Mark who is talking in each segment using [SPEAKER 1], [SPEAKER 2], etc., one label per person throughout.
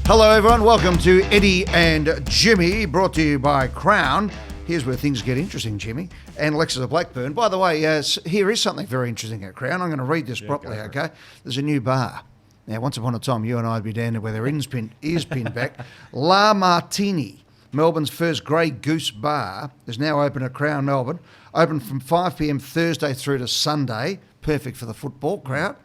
[SPEAKER 1] Hello everyone, welcome to Eddie and Jimmy, brought to you by Crown. Here's where things get interesting, Jimmy. And Alexis of Blackburn. By the way, here is something very interesting at Crown. I'm going to read this properly, okay? There's a new bar. Now, once upon a time, you and I would be down there with our ears pinned back. La Martini, Melbourne's first Grey Goose bar, is now open at Crown, Melbourne. Open from 5 p.m. Thursday through to Sunday. Perfect for the football crowd.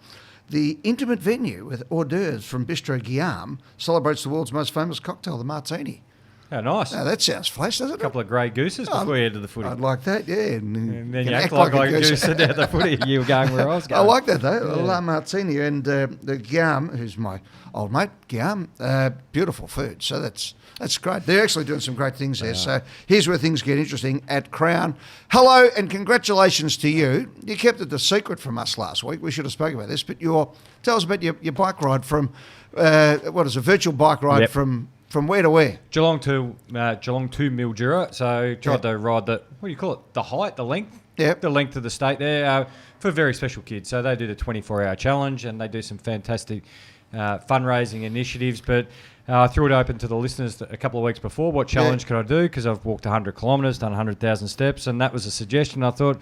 [SPEAKER 1] The intimate venue with hors d'oeuvres from Bistro Guillaume celebrates the world's most famous cocktail, the Martini.
[SPEAKER 2] Oh, nice.
[SPEAKER 1] Now, that sounds flash, doesn't it?
[SPEAKER 2] A couple of grey gooses before you head to the footy.
[SPEAKER 1] I'd like that, yeah.
[SPEAKER 2] And then you act like a goose at the footy. You were going where I was going.
[SPEAKER 1] I like that, though. Yeah. La Martini and the Guillaume, who's my old mate, Guillaume, beautiful food. So that's great. They're actually doing some great things there. So here's where things get interesting at Crown. Hello and congratulations to you. You kept it a secret from us last week. We should have spoken about this, but tell us about your bike ride from, a virtual bike ride from where to where?
[SPEAKER 2] Geelong to Mildura. So tried to ride the, what do you call it, the height, the length?
[SPEAKER 1] Yep.
[SPEAKER 2] The length of the state there for very special kids. So they do the 24-hour challenge and they do some fantastic fundraising initiatives. But I threw it open to the listeners a couple of weeks before. What challenge could I do? Because I've walked 100 kilometres, done 100,000 steps, and that was a suggestion. I thought,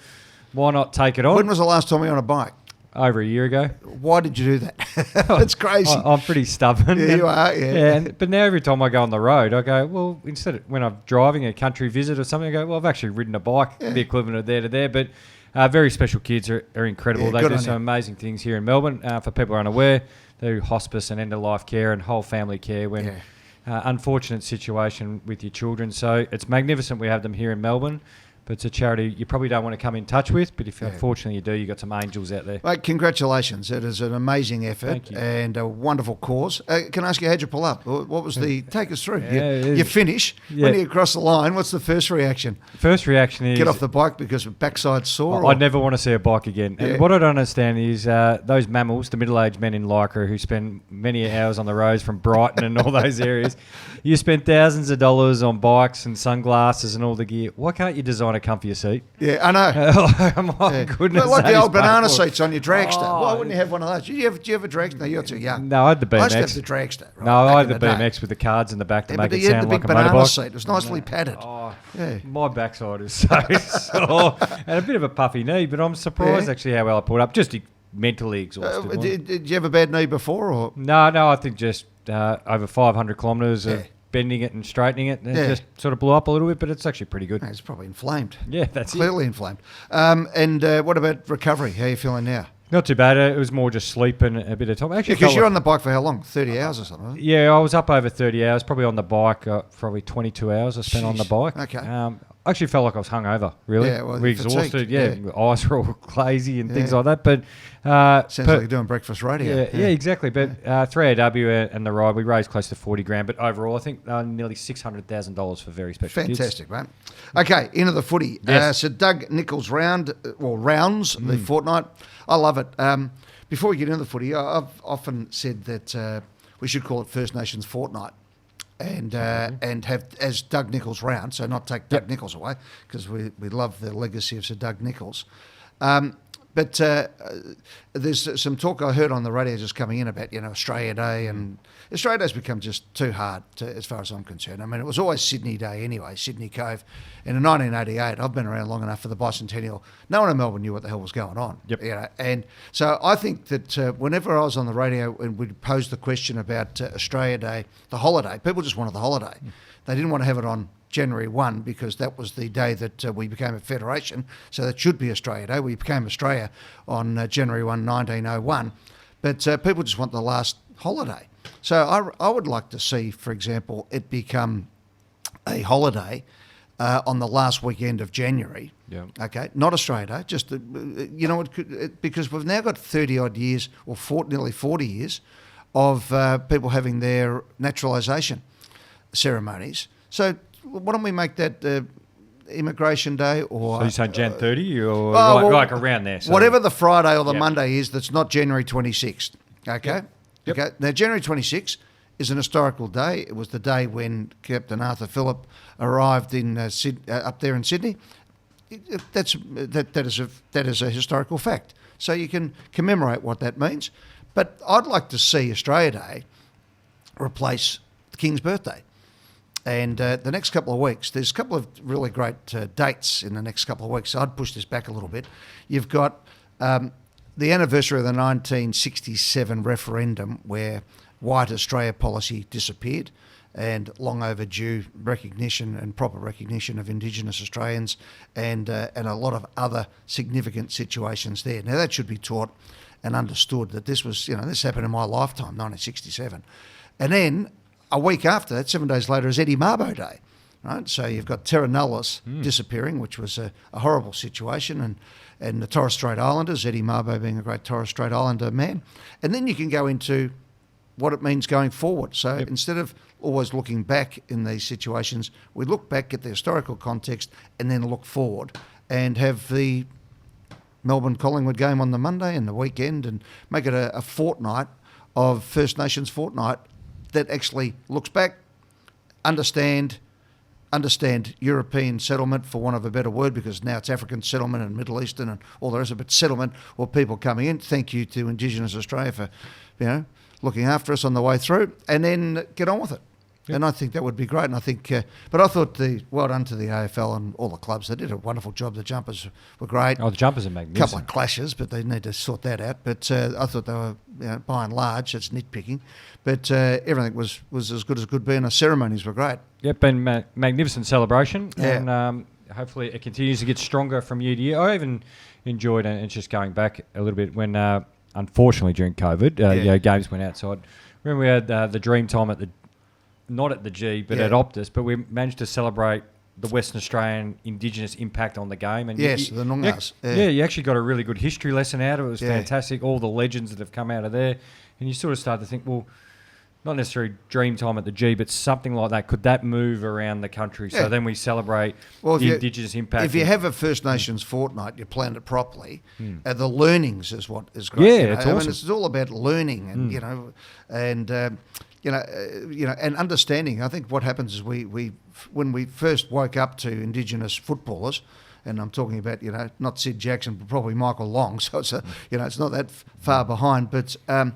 [SPEAKER 2] why not take it on?
[SPEAKER 1] When was the last time you were on a bike?
[SPEAKER 2] Over a year ago.
[SPEAKER 1] Why did you do that? That's crazy.
[SPEAKER 2] I'm pretty stubborn.
[SPEAKER 1] Yeah, you are, yeah.
[SPEAKER 2] But now every time I go on the road, I go, well, instead of when I'm driving a country visit or something, I go, well, I've actually ridden a bike, the equivalent of there to there. But very special kids are incredible. They do some amazing things here in Melbourne. For people who are unaware, they do hospice and end-of-life care and whole family care when unfortunate situation with your children. So it's magnificent we have them here in Melbourne. But it's a charity you probably don't want to come in touch with, but if unfortunately you do, you've got some angels out there.
[SPEAKER 1] Mate, congratulations. It is an amazing effort and a wonderful cause. Can I ask you, how'd you pull up? What was take us through. You finish. When you cross the line, what's the first reaction?
[SPEAKER 2] First reaction is...
[SPEAKER 1] Get off the bike because of backside sore?
[SPEAKER 2] I never want to see a bike again. And what I don't understand is those mammals, the middle-aged men in Lycra who spend many hours on the roads from Brighton and all those areas, you spend thousands of dollars on bikes and sunglasses and all the gear. Why can't you design a comfier seat?
[SPEAKER 1] Yeah, I know.
[SPEAKER 2] My goodness.
[SPEAKER 1] But like the old banana seats on your dragster. Why wouldn't you have one of those? Do you have a dragster? No, you're too young.
[SPEAKER 2] No, I had the BMX.
[SPEAKER 1] I used to have the dragster. Right,
[SPEAKER 2] no, I had the BMX with the cards in the back to make it sound like a motorbike.
[SPEAKER 1] But the banana seat. It was nicely padded.
[SPEAKER 2] My backside is so sore. And a bit of a puffy knee, but I'm surprised actually how well I pulled up. Just mentally exhausted.
[SPEAKER 1] Did you have a bad knee before? Or?
[SPEAKER 2] No, I think just over 500 kilometres of bending it and straightening it, and it just sort of blew up a little bit, but it's actually pretty good.
[SPEAKER 1] It's probably inflamed.
[SPEAKER 2] Yeah, that's
[SPEAKER 1] clearly inflamed. And what about recovery? How are you feeling now?
[SPEAKER 2] Not too bad. It was more just sleep and a bit of time. Actually,
[SPEAKER 1] because you're on the bike for how long? 30 hours or something?
[SPEAKER 2] Yeah, I was up over 30 hours, probably on the bike, probably 22 hours I spent on the bike.
[SPEAKER 1] Okay.
[SPEAKER 2] I actually felt like I was hungover, really.
[SPEAKER 1] Yeah, well,
[SPEAKER 2] we exhausted, eyes were all glazy and things like that. But
[SPEAKER 1] sounds like you're doing breakfast radio.
[SPEAKER 2] Yeah, exactly. But 3AW and the ride, we raised close to 40 grand. But overall, I think nearly $600,000 for very special kids.
[SPEAKER 1] Fantastic, mate. Okay, into the footy.
[SPEAKER 2] Yes.
[SPEAKER 1] So Doug Nichols rounds, the Fortnight. I love it. Before we get into the footy, I've often said that we should call it First Nations Fortnight. And have as Doug Nichols round, so not take Doug Nichols away, because we love the legacy of Sir Doug Nichols. But there's some talk I heard on the radio just coming in about, Australia Day, and Australia Day's become just too hard as far as I'm concerned. I mean, it was always Sydney Day anyway, Sydney Cove. And in 1988, I've been around long enough for the bicentennial, no one in Melbourne knew what the hell was going on.
[SPEAKER 2] Yep.
[SPEAKER 1] And so I think that whenever I was on the radio and we'd pose the question about Australia Day, the holiday, people just wanted the holiday. They didn't want to have it on January 1 because that was the day that we became a federation, so that should be Australia Day. We became Australia on January 1, 1901, but people just want the last holiday. So I would like to see, for example, it become a holiday on the last weekend of January.
[SPEAKER 2] Yeah.
[SPEAKER 1] Okay, not Australia Day, just because we've now got 30-odd years, or nearly 40 years, of people having their naturalisation ceremonies. So why don't we make that Immigration Day, or...
[SPEAKER 2] So you're saying Jan 30 or like around there? So.
[SPEAKER 1] Whatever the Friday or the Monday is that's not January 26th, okay?
[SPEAKER 2] Yep.
[SPEAKER 1] Okay. Now, January 26th is an historical day. It was the day when Captain Arthur Phillip arrived in up there in Sydney. That is a historical fact. So you can commemorate what that means. But I'd like to see Australia Day replace the King's birthday. And the next couple of weeks, there's a couple of really great dates in the next couple of weeks. So I'd push this back a little bit. You've got the anniversary of the 1967 referendum where white Australia policy disappeared, and long overdue recognition and proper recognition of Indigenous Australians, and a lot of other significant situations there. Now that should be taught and understood that this was, this happened in my lifetime, 1967. And then a week after that, 7 days later, is Eddie Mabo Day, right? So you've got Terra Nullis disappearing, which was a horrible situation, and the Torres Strait Islanders, Eddie Mabo being a great Torres Strait Islander man. And then you can go into what it means going forward. So instead of always looking back in these situations, we look back at the historical context and then look forward and have the Melbourne-Collingwood game on the Monday and the weekend and make it a fortnight of First Nations fortnight that actually looks back, understand European settlement, for want of a better word, because now it's African settlement and Middle Eastern and all the rest of it, settlement or people coming in. Thank you to Indigenous Australia for, looking after us on the way through, and then get on with it. Yep. And I think that would be great. And I think, but I thought well done to the AFL and all the clubs. They did a wonderful job. The jumpers were great.
[SPEAKER 2] Oh, the jumpers are magnificent.
[SPEAKER 1] A couple of clashes, but they need to sort that out. But I thought they were, by and large, it's nitpicking. But everything was as good as could be, and the ceremonies were great.
[SPEAKER 2] Yep, and magnificent celebration.
[SPEAKER 1] Yeah.
[SPEAKER 2] And hopefully it continues to get stronger from year to year. I even enjoyed, and it's just going back a little bit, when unfortunately during COVID, games went outside. Remember we had the dream time not at the G, but at Optus, but we managed to celebrate the Western Australian Indigenous impact on the game. And
[SPEAKER 1] the Noongar.
[SPEAKER 2] You actually got a really good history lesson out of it. It was fantastic, all the legends that have come out of there. And you sort of start to think, well, not necessarily dream time at the G, but something like that. Could that move around the country? So then we celebrate the Indigenous impact.
[SPEAKER 1] If you have a First Nations fortnight, you plan it properly. The learnings is what is great.
[SPEAKER 2] Yeah, it's awesome.
[SPEAKER 1] I mean, it's all about learning and, and understanding. I think what happens is we when we first woke up to Indigenous footballers, and I'm talking about, not Sid Jackson, but probably Michael Long. So it's it's not that far behind. But and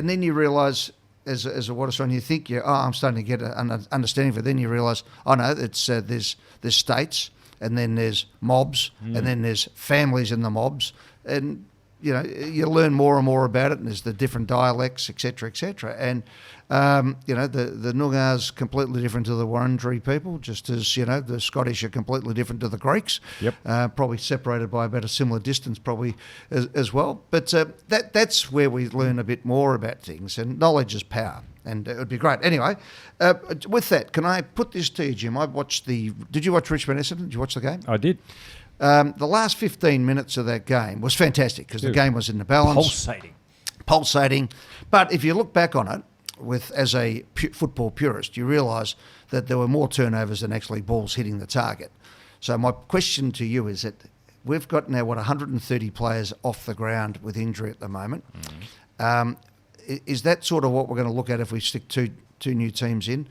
[SPEAKER 1] then you realise, as a Water Australian, you think, I'm starting to get an understanding of it. Then you realise, no, it's there's states, and then there's mobs, and then there's families in the mobs, and you learn more and more about it, and there's the different dialects, etc., and the Noongar's completely different to the Wurundjeri people, just as the Scottish are completely different to the Greeks.
[SPEAKER 2] Yep.
[SPEAKER 1] Probably separated by about a similar distance, probably as well. But that's where we learn a bit more about things, and knowledge is power, and it would be great. Anyway, with that, can I put this to you, Jim? Did you watch Richmond Essendon? Did you watch the game?
[SPEAKER 2] I did.
[SPEAKER 1] The last 15 minutes of that game was fantastic because the game was in the balance. Pulsating. But if you look back on it, as a football purist, you realise that there were more turnovers than actually balls hitting the target. So my question to you is that we've got now, 130 players off the ground with injury at the moment. Is that sort of what we're going to look at if we stick two new teams in?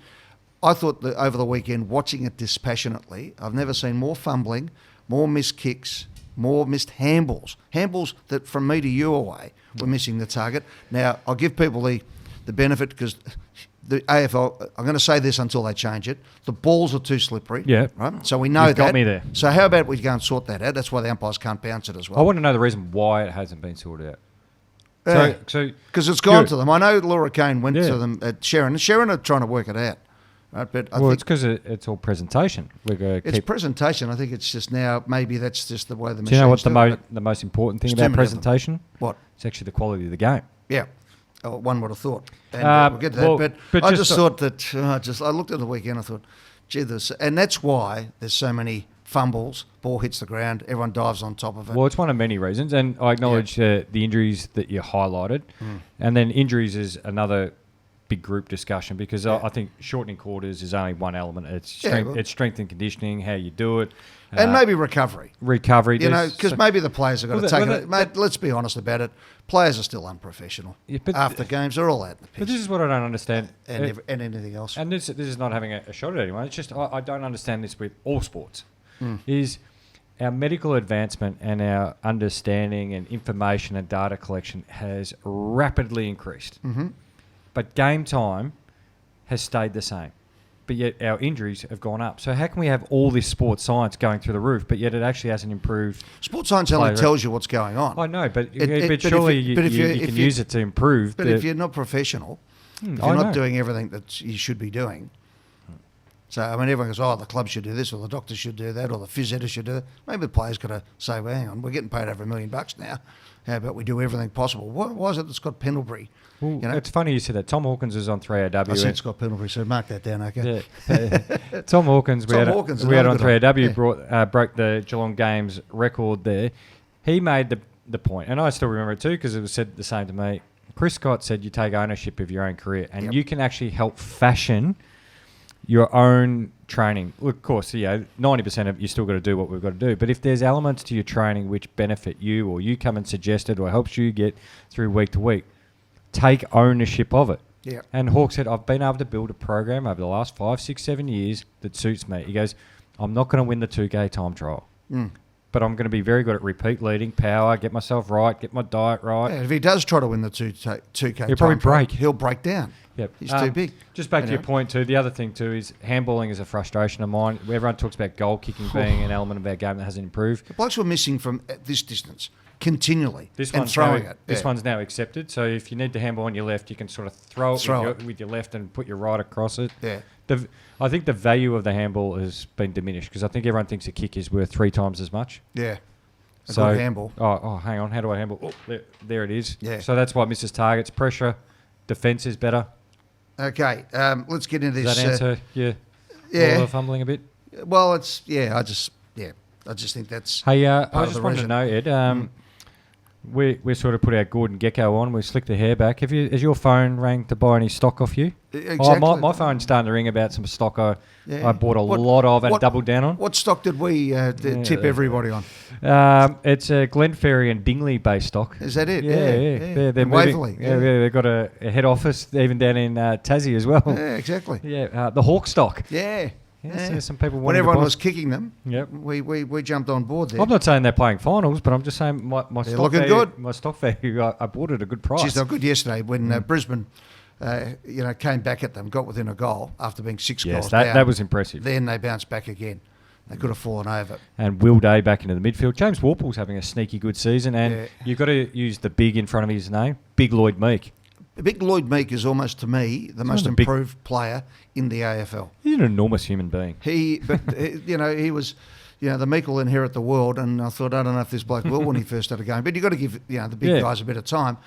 [SPEAKER 1] I thought that over the weekend, watching it dispassionately, I've never seen more fumbling, more missed kicks, more missed handballs. Handballs that from me to you away were missing the target. Now, I'll give people the benefit, because the AFL, I'm going to say this until they change it, the balls are too slippery.
[SPEAKER 2] Yeah.
[SPEAKER 1] Right? So we know
[SPEAKER 2] You've got me there.
[SPEAKER 1] So how about we go and sort that out? That's why the umpires can't bounce it as well.
[SPEAKER 2] I want to know the reason why it hasn't been sorted out.
[SPEAKER 1] Because it's gone to them. I know Laura Kane went to them at Sharon. Sharon are trying to work it out. Right? But I think
[SPEAKER 2] it's because it's all presentation.
[SPEAKER 1] It's presentation. I think it's just now, maybe that's just the way the machines
[SPEAKER 2] do. You know what's the most important thing about presentation?
[SPEAKER 1] What?
[SPEAKER 2] It's actually the quality of the game.
[SPEAKER 1] Yeah. Oh, one would have thought. And we'll get to that. But I just thought that, I looked at the weekend, I thought, gee, and that's why there's so many fumbles, ball hits the ground, everyone dives on top of it.
[SPEAKER 2] Well, it's one of many reasons, and I acknowledge the injuries that you highlighted. And then injuries is another big group discussion, because I think shortening quarters is only one element. It's strength and conditioning, how you do it.
[SPEAKER 1] And maybe recovery. Because maybe the players have got to take it. Mate, let's be honest about it. Players are still unprofessional. After games, they're all out the piss.
[SPEAKER 2] But this is what I don't understand.
[SPEAKER 1] And anything else.
[SPEAKER 2] And this is not having a shot at anyone. It's just I don't understand this with all sports. Is our medical advancement and our understanding and information and data collection has rapidly increased. But game time has stayed the same. But yet our injuries have gone up. So how can we have all this sports science going through the roof, but yet it actually hasn't improved?
[SPEAKER 1] Sports science only tells you what's going on.
[SPEAKER 2] I know, but surely you can use it to improve.
[SPEAKER 1] But if you're not professional, if you're not doing everything that you should be doing, so, I mean, everyone goes, the club should do this, or the doctor should do that, or the phys editor should do that. Maybe the player's got to say, well, hang on, we're getting paid over $1 million now. How about we do everything possible? Why is it that Scott Pendlebury?
[SPEAKER 2] Well, it's funny you said that. Tom Hawkins was on 3AW.
[SPEAKER 1] I said Scott Pendlebury, so mark that down, okay?
[SPEAKER 2] Yeah. Tom Hawkins, we had on 3AW, broke the Geelong Games record there. He made the point, and I still remember it too because it was said the same to me. Chris Scott said you take ownership of your own career, and you can actually help fashion your own training. Look, of course, 90% of you still got to do what we've got to do. But if there's elements to your training which benefit you, or you come and suggest it, or helps you get through week to week, take ownership of it.
[SPEAKER 1] Yeah.
[SPEAKER 2] And Hawke said, I've been able to build a program over the last 5, 6, 7 years that suits me. He goes, I'm not going to win the 2K time trial. But I'm going to be very good at repeat leading, power, get myself right, get my diet right.
[SPEAKER 1] Yeah, if he does try to win the 2K
[SPEAKER 2] he'll probably break.
[SPEAKER 1] He'll break down.
[SPEAKER 2] Yep.
[SPEAKER 1] He's too big.
[SPEAKER 2] Just back to your point too, the other thing too is handballing is a frustration of mine. Everyone talks about goal kicking being an element of our game that hasn't improved.
[SPEAKER 1] The blokes were missing from this distance continually
[SPEAKER 2] This
[SPEAKER 1] and throwing it.
[SPEAKER 2] This one's now accepted. So if you need to handball on your left, you can sort of throw it with your left and put your right across it.
[SPEAKER 1] Yeah.
[SPEAKER 2] I think the value of the handball has been diminished because I think everyone thinks a kick is worth 3 times as much.
[SPEAKER 1] Yeah. Good handball.
[SPEAKER 2] Oh, hang on. How do I handball? Oh, there it is.
[SPEAKER 1] Yeah.
[SPEAKER 2] So that's why it misses targets. Pressure, defence is better.
[SPEAKER 1] Okay. Let's get into this.
[SPEAKER 2] Does that answer your fumbling a bit?
[SPEAKER 1] Well, I just think that's.
[SPEAKER 2] Hey, I just wanted to know, Ed. We sort of put our Gordon Gecko on. We slicked the hair back. Has your phone rang to buy any stock off you?
[SPEAKER 1] Exactly.
[SPEAKER 2] My phone's starting to ring about some stock I bought a lot of and doubled down on.
[SPEAKER 1] What stock did we tip everybody on?
[SPEAKER 2] It's a Glenferrie and Dingley based stock.
[SPEAKER 1] Is that it?
[SPEAKER 2] Yeah. They're
[SPEAKER 1] Waverley.
[SPEAKER 2] Yeah, they've got a head office even down in Tassie as well.
[SPEAKER 1] Yeah, exactly.
[SPEAKER 2] Yeah, the Hawk stock.
[SPEAKER 1] Yeah.
[SPEAKER 2] So some people
[SPEAKER 1] when everyone was kicking them, we jumped on board there.
[SPEAKER 2] I'm not saying they're playing finals, but I'm just saying my stock
[SPEAKER 1] looking
[SPEAKER 2] value,
[SPEAKER 1] good.
[SPEAKER 2] My stock value, I bought it at a good price.
[SPEAKER 1] Geez, they were good yesterday when Brisbane, came back at them, got within a goal after being 6 goals down.
[SPEAKER 2] That was impressive.
[SPEAKER 1] Then they bounced back again. They could have fallen over.
[SPEAKER 2] And Will Day back into the midfield. James Warple's having a sneaky good season, and you've got to use the big in front of his name, Big Lloyd Meek.
[SPEAKER 1] Big Lloyd Meek is almost, to me, the most improved player in the AFL.
[SPEAKER 2] He's an enormous human being.
[SPEAKER 1] He was, the Meek will inherit the world, and I thought, I don't know if this bloke will when he first started going, but you've got to give, the big guys a bit of time.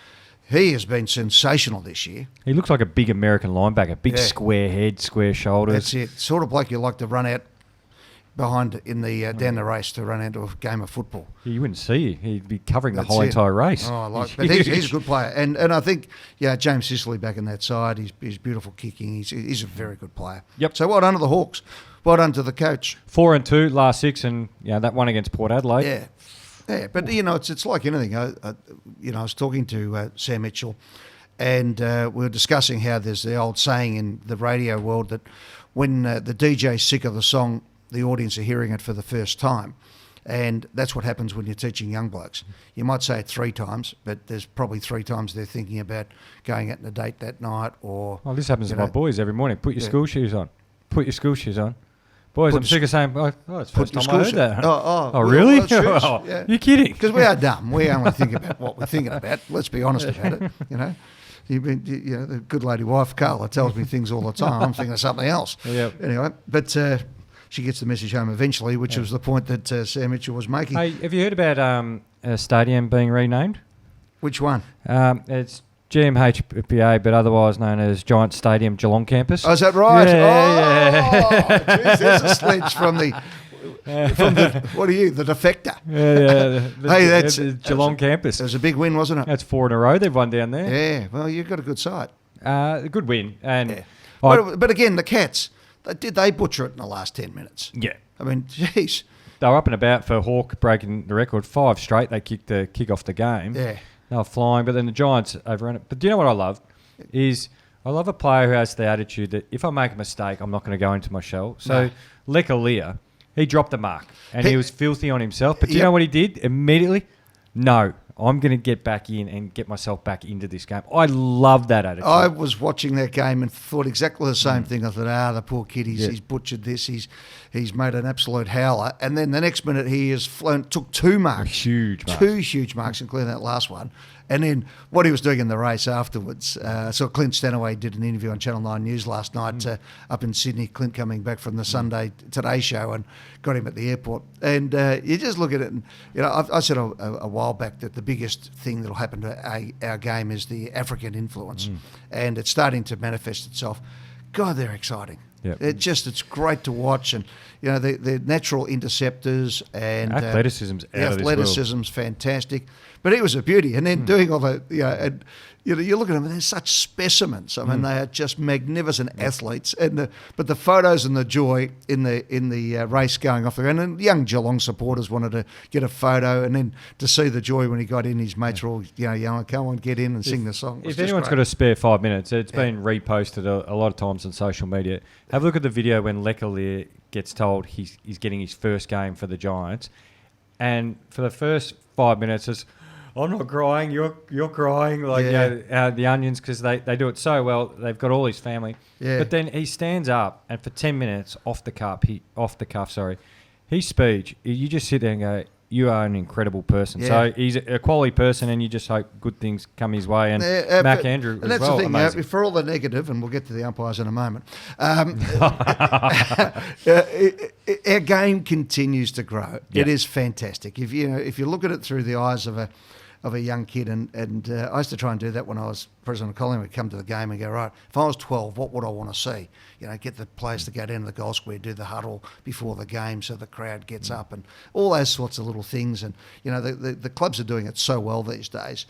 [SPEAKER 1] He has been sensational this year.
[SPEAKER 2] He looks like a big American linebacker, big square head, square shoulders.
[SPEAKER 1] That's it. Sort of bloke you like to run out behind in the down the race to run into a game of football.
[SPEAKER 2] You wouldn't see. He'd be covering the whole entire race.
[SPEAKER 1] Oh, but he's a good player, and I think James Sicily back in that side. He's beautiful kicking. He's a very good player.
[SPEAKER 2] Yep.
[SPEAKER 1] So well done to the Hawks. Well done to the coach.
[SPEAKER 2] 4-2 last 6, and that one against Port Adelaide.
[SPEAKER 1] Yeah. But it's like anything. I was talking to Sam Mitchell, and we were discussing how there's the old saying in the radio world that when the DJ's sick of the song, the audience are hearing it for the first time. And that's what happens when you're teaching young blokes. You might say it 3 times, but there's probably 3 times they're thinking about going out on a date that night or...
[SPEAKER 2] Well, this happens to my boys every morning. Put your school shoes on. Put your school shoes on. Boys, I'm sick of saying, it's the first time I heard that.
[SPEAKER 1] Oh,
[SPEAKER 2] really?
[SPEAKER 1] You're
[SPEAKER 2] kidding.
[SPEAKER 1] Because we are dumb. We only think about what we're thinking about. Let's be honest about it, the good lady wife, Carla, tells me things all the time. I'm thinking of something else.
[SPEAKER 2] Yep.
[SPEAKER 1] Anyway, but... she gets the message home eventually, which was the point that Sam Mitchell was making.
[SPEAKER 2] Hey, have you heard about a stadium being renamed?
[SPEAKER 1] Which one?
[SPEAKER 2] It's GMHPA, but otherwise known as Giant Stadium Geelong Campus.
[SPEAKER 1] Oh, is that right?
[SPEAKER 2] Yeah.
[SPEAKER 1] Geez, there's a sledge from the what are you, the defector?
[SPEAKER 2] That's Geelong Campus.
[SPEAKER 1] It was a big win, wasn't it?
[SPEAKER 2] That's 4 in a row they've won down there.
[SPEAKER 1] Yeah, well, you've got a good side.
[SPEAKER 2] A good win. And
[SPEAKER 1] but again, the Cats... Did they butcher it in the last 10 minutes?
[SPEAKER 2] Yeah.
[SPEAKER 1] I mean, jeez.
[SPEAKER 2] They were up and about for Hawke breaking the record. 5 straight, they kicked the kick off the game.
[SPEAKER 1] Yeah.
[SPEAKER 2] They were flying, but then the Giants overran it. But do you know what I love? I love a player who has the attitude that if I make a mistake, I'm not going to go into my shell. So, Lekalia, he dropped the mark, and he was filthy on himself. But do you know what he did immediately? No, I'm going to get back in and get myself back into this game. I love that attitude.
[SPEAKER 1] I was watching that game and thought exactly the same thing. I thought, the poor kid, he's butchered this. He's made an absolute howler. And then the next minute he has took 2 marks.
[SPEAKER 2] Huge marks.
[SPEAKER 1] 2 huge marks, including that last one. And then what he was doing in the race afterwards. So Clint Stanaway did an interview on Channel 9 News last night up in Sydney. Clint coming back from the Sunday Today show and got him at the airport. And you just look at it and, I said a while back that the biggest thing that will happen to our game is the African influence. And it's starting to manifest itself. God, they're exciting.
[SPEAKER 2] Yep.
[SPEAKER 1] It's great to watch, and the natural interceptors and
[SPEAKER 2] athleticism's
[SPEAKER 1] athleticism's fantastic. But he was a beauty, and then doing all the and you look at them, and they're such specimens. I mean, they are just magnificent athletes. And but the photos and the joy in the race going off the ground, and young Geelong supporters wanted to get a photo, and then to see the joy when he got in, his mates were all yelling, "Come on, get in and sing the song."
[SPEAKER 2] If anyone's got a spare 5 minutes, it's been reposted a lot of times on social media. Have a look at the video when Leclerc gets told he's getting his first game for the Giants, and for the first 5 minutes, it's, "I'm not crying, you're crying," the Onions, because they do it so well. They've got all his family. Yeah. But then he stands up, and for 10 minutes off the cuff, his speech, you just sit there and go, "You are an incredible person." Yeah. So he's a quality person, and you just hope good things come his way. And Mac Andrew as well,
[SPEAKER 1] the thing, for all the negative, and we'll get to the umpires in a moment, our game continues to grow. Yeah. It is fantastic. If you look at it through the eyes of a young kid, and I used to try and do that when I was president of Collingwood. We'd come to the game and go, right, if I was 12, what would I want to see? Get the players to go down to the goal square, do the huddle before the game so the crowd gets up, and all those sorts of little things. And, the clubs are doing it so well these days.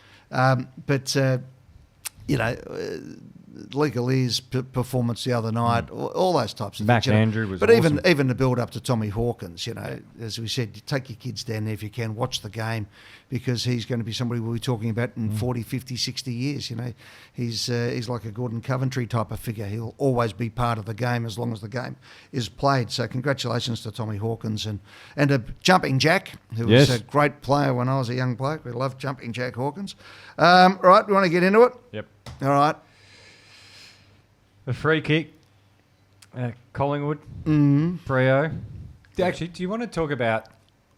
[SPEAKER 1] Legalese performance the other night, all those types of
[SPEAKER 2] things.
[SPEAKER 1] Mac
[SPEAKER 2] Andrew was awesome.
[SPEAKER 1] But even the build up to Tommy Hawkins, as we said, you take your kids down there if you can, watch the game, because he's going to be somebody we'll be talking about in 40, 50, 60 years. He's like a Gordon Coventry type of figure. He'll always be part of the game as long as the game is played. So congratulations to Tommy Hawkins and a Jumping Jack, who was a great player when I was a young bloke. We loved Jumping Jack Hawkins. Right, we want to get into it?
[SPEAKER 2] Yep.
[SPEAKER 1] All right.
[SPEAKER 2] The free kick, Collingwood, Freo. Actually, do you want to talk about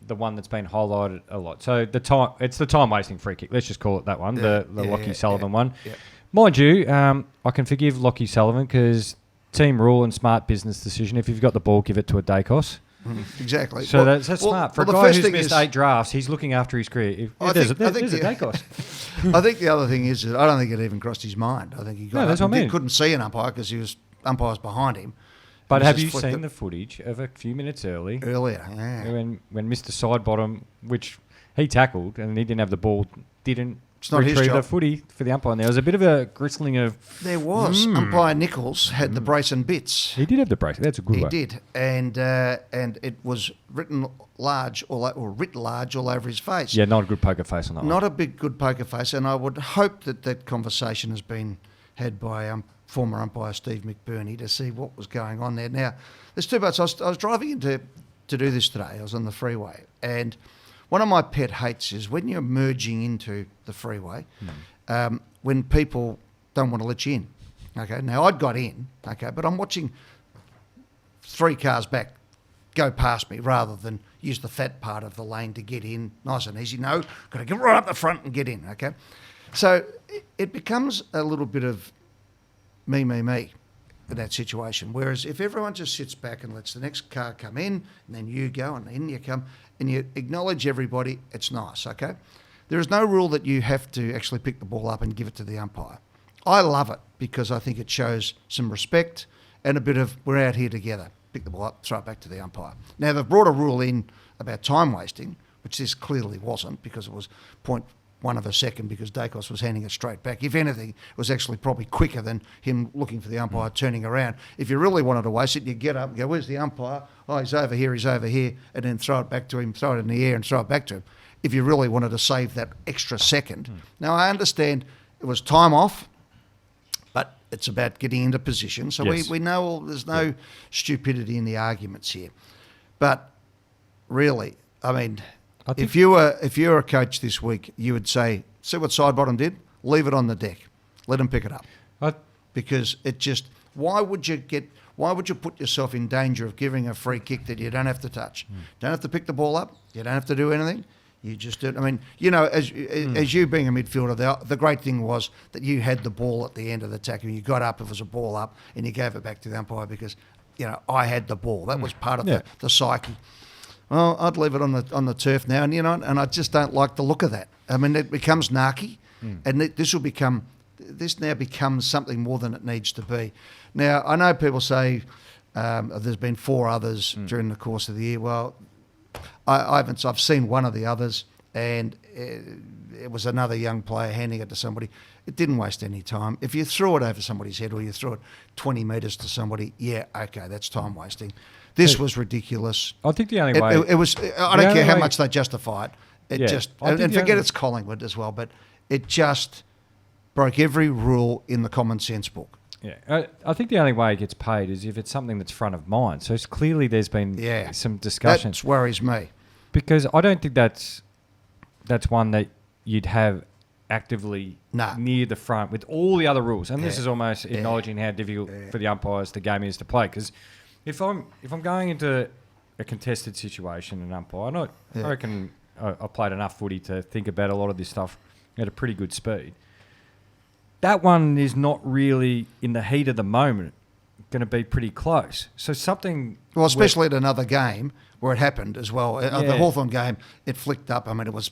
[SPEAKER 2] the one that's been highlighted a lot? So it's the time-wasting free kick. Let's just call it that one, the Lockie Sullivan one. Yeah. Mind you, I can forgive Lockie Sullivan because team rule and smart business decision. If you've got the ball, give it to a Dacos.
[SPEAKER 1] Exactly.
[SPEAKER 2] So that's smart. For a guy who's missed 8 drafts, he's looking after his career. There's a Dacos.
[SPEAKER 1] I think the other thing is that I don't think it even crossed his mind. I think he couldn't see an umpire because he was umpires behind him.
[SPEAKER 2] But have you seen the footage of a few minutes earlier,
[SPEAKER 1] yeah.
[SPEAKER 2] when Mr. Sidebottom, which he tackled and he didn't have the ball, didn't
[SPEAKER 1] not
[SPEAKER 2] retrieve the footy for the umpire. And there was a bit of a gristling of...
[SPEAKER 1] There was. Umpire Nichols had the brace and bits.
[SPEAKER 2] He did have the brace. That's a good one.
[SPEAKER 1] He did. And it was written large all over his face.
[SPEAKER 2] Yeah, not a good poker face on that one.
[SPEAKER 1] Not a big good poker face. And I would hope that conversation has been had by former umpire Steve McBurney to see what was going on there. Now, there's two parts. I was driving in to do this today. I was on the freeway, and one of my pet hates is when you're merging into the freeway, when people don't want to let you in. Okay, now I'd got in, but I'm watching 3 cars back go past me rather than use the fat part of the lane to get in nice and easy. No, got to get right up the front and get in, okay? So it becomes a little bit of me in that situation. Whereas if everyone just sits back and lets the next car come in, and then you go, and then you come, and you acknowledge everybody, it's nice, okay? There is no rule that you have to actually pick the ball up and give it to the umpire. I love it because I think it shows some respect and a bit of, we're out here together. Pick the ball up, throw it back to the umpire. Now, they've brought a rule in about time wasting, which this clearly wasn't because it was 0.1 of a second because Dacos was handing it straight back. If anything, it was actually probably quicker than him looking for the umpire, turning around. If you really wanted to waste it, you get up and go, where's the umpire? Oh, he's over here, and then throw it back to him, throw it in the air and throw it back to him. If you really wanted to save that extra second. Now, I understand it was time off, but it's about getting into position. So we know there's no stupidity in the arguments here. But really, I mean, if you were a coach this week, you would say, see what Sidebottom did? Leave it on the deck. Let him pick it up. Because it just, why would you put yourself in danger of giving a free kick that you don't have to touch? Don't have to pick the ball up. You don't have to do anything. You just do it. I mean, as you being a midfielder, the great thing was that you had the ball at the end of the tackle. You got up, if it was a ball up, and you gave it back to the umpire because, I had the ball. That was part of the psyche. Well, I'd leave it on the turf now, and I just don't like the look of that. I mean, it becomes narky, and this now becomes something more than it needs to be. Now, I know people say there's been 4 others during the course of the year. Well, I've seen one of the others, and it was another young player handing it to somebody. It didn't waste any time. If you threw it over somebody's head or you threw it 20 metres to somebody, okay, that's time wasting. This was ridiculous.
[SPEAKER 2] I think the only way...
[SPEAKER 1] It was. I don't care how much they justify it. And forget it's Collingwood as well, but it just broke every rule in the common sense book.
[SPEAKER 2] Yeah, I think the only way it gets paid is if it's something that's front of mind. So it's clearly there's been some discussion.
[SPEAKER 1] That worries me.
[SPEAKER 2] Because I don't think that's one that you'd have actively near the front with all the other rules. And this is almost acknowledging how difficult for the umpires the game is to play. Because if I'm going into a contested situation, an umpire, I reckon I played enough footy to think about a lot of this stuff at a pretty good speed. That one is not really, in the heat of the moment, going to be pretty close. So something...
[SPEAKER 1] Well, especially at another game where it happened as well. The Hawthorn game, it flicked up. I mean, it was,